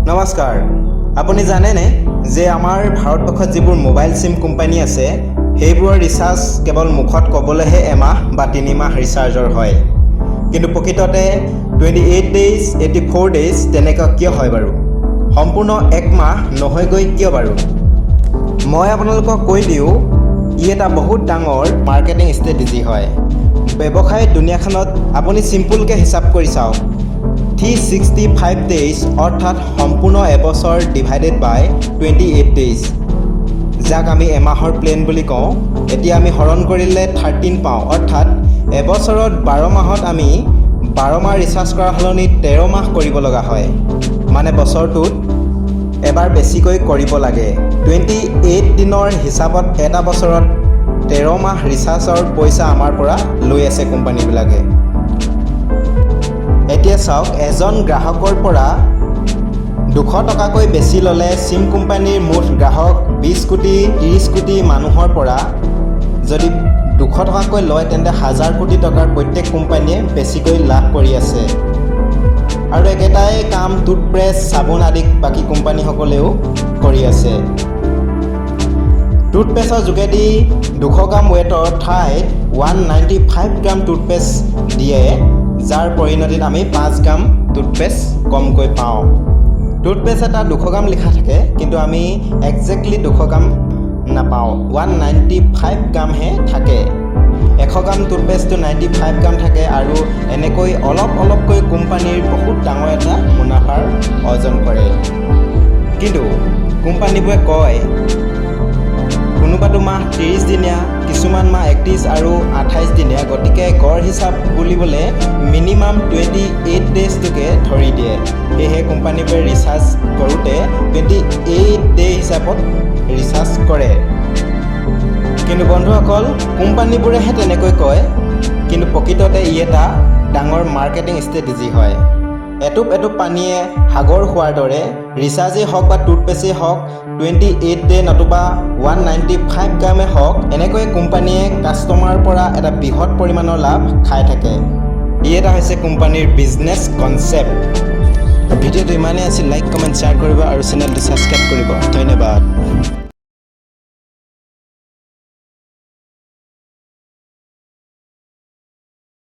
নমস্কাৰ আপুনি জানেনে যে আমাৰ ভাৰতবৰ্ষত যিবোৰ মোবাইল সিম কোম্পানী আছে সেইবোৰৰ ৰিচাৰ্জ কেৱল মুখত ক'বলৈহে এমাহ বা 3 মাহ ৰিচাৰ্জৰ হয় কিন্তু প্ৰকৃততে 28 ডেজ 84 ডেজ তেনেকুৱা কিয় হয় বাৰু সম্পূৰ্ণ এক মাহ নহয় গৈ কিয় বাৰু মই আপোনালোকক কৈ দিও ই এটা বহুত ডাঙৰ মাৰ্কেটিং ষ্ট্ৰেটেজি হয় ব্যৱসায় দুনিয়াখনত আপুনি সিম্পলকৈ হিচাপ কৰি চাওক 365 days অৰ্থাৎ সম্পূৰ্ণ এবছৰ ডিভাইডেড বাই 28 days যাক আমি এমাহৰ প্লেন বুলি কওঁ এতিয়া আমি হৰণ কৰিলে 13 পাওঁ অৰ্থাৎ এবছৰত 12 মাহত আমি 12 মাহ ৰিচাৰ্জ কৰা হলনি 13 মাহ কৰিব লগা হয় মানে বছৰটোত এবাৰ বেছিকৈ কৰিব লাগে 28 দিনৰ হিচাপত এটা বছৰত 13 মাহ ৰিচাৰ্জৰ পইচা আমাৰ পৰা লৈ আছে কোম্পানীবিলাকে এতিয়া চাওক এজন গ্ৰাহকৰ পৰা 200 টকাকৈ বেছি ল'লে সিম কোম্পানীৰ মুঠ গ্ৰাহক 20 কোটি 30 কোটি মানুহৰ পৰা যদি 200 টকাকৈ লয় তেন্তে 1000 কোটি টকাৰ প্ৰত্যেক কোম্পানীয়ে বেছিকৈ লাভ কৰি আছে আৰু একেটাই কাম টুথব্ৰাছ সাবুন আদি বাকি কোম্পানীসকলেও কৰি আছে টুথপেষ্টৰ যোগেদি 200 গ্ৰাম ওয়েটৰ ঠাইত 195 গ্ৰাম টুথপেষ্ট দিয়ে যাৰ পৰিণতিত আমি 5 গ্ৰাম টুথপেষ্ট কমকৈ পাওঁ টুথপেষ্ট এটা 200 গ্ৰাম লিখা থাকে কিন্তু আমি এক্সেক্টলি 200 গ্ৰাম নাপাওঁ 195 গ্ৰামহে থাকে 100 গ্ৰাম টুথপেষ্টটো 95 গ্ৰাম থাকে আৰু এনেকৈ অলপকৈ কোম্পানীৰ বহুত ডাঙৰ এটা মুনাফাৰ অৰ্জন কৰে কিন্তু কোম্পানীবোৰে কয় কোনোবাটো মাহ 30 দিনীয়া কিছুমান মাহ 31 আৰু 28 দিনীয়া গতিকে গড় হিচাপ বুলিবলৈ মিনিমাম 28 ডেজটোকে ধৰি দিয়ে সেয়েহে কোম্পানীবোৰে ৰিচাৰ্জ কৰোঁতে 28 ডে হিচাপত ৰিচাৰ্জ কৰে কিন্তু বন্ধুসকল কোম্পানীবোৰেহে তেনেকৈ কয় কিন্তু প্ৰকৃততে ই এটা ডাঙৰ মাৰ্কেটিং ষ্ট্ৰেটেজি হয় এটুপ পানীয়ে সাগৰ হোৱাৰ দৰে ৰিচাৰ্জেই হওক বা টুথপেষ্টেই হওক 28 ডে নতুবা 195 গ্ৰামেই হওক এনেকৈ কোম্পানীয়ে কাষ্টমাৰৰ পৰা এটা বৃহৎ পৰিমাণৰ লাভ খাই থাকে ই এটা হৈছে কোম্পানীৰ বিজনেছ কনচেপ্ট ভিডিঅ'টো ইমানেই আছিল লাইক কমেণ্ট শ্বেয়াৰ কৰিব আৰু চেনেলটো ছাবস্ক্ৰাইব কৰিব ধন্যবাদ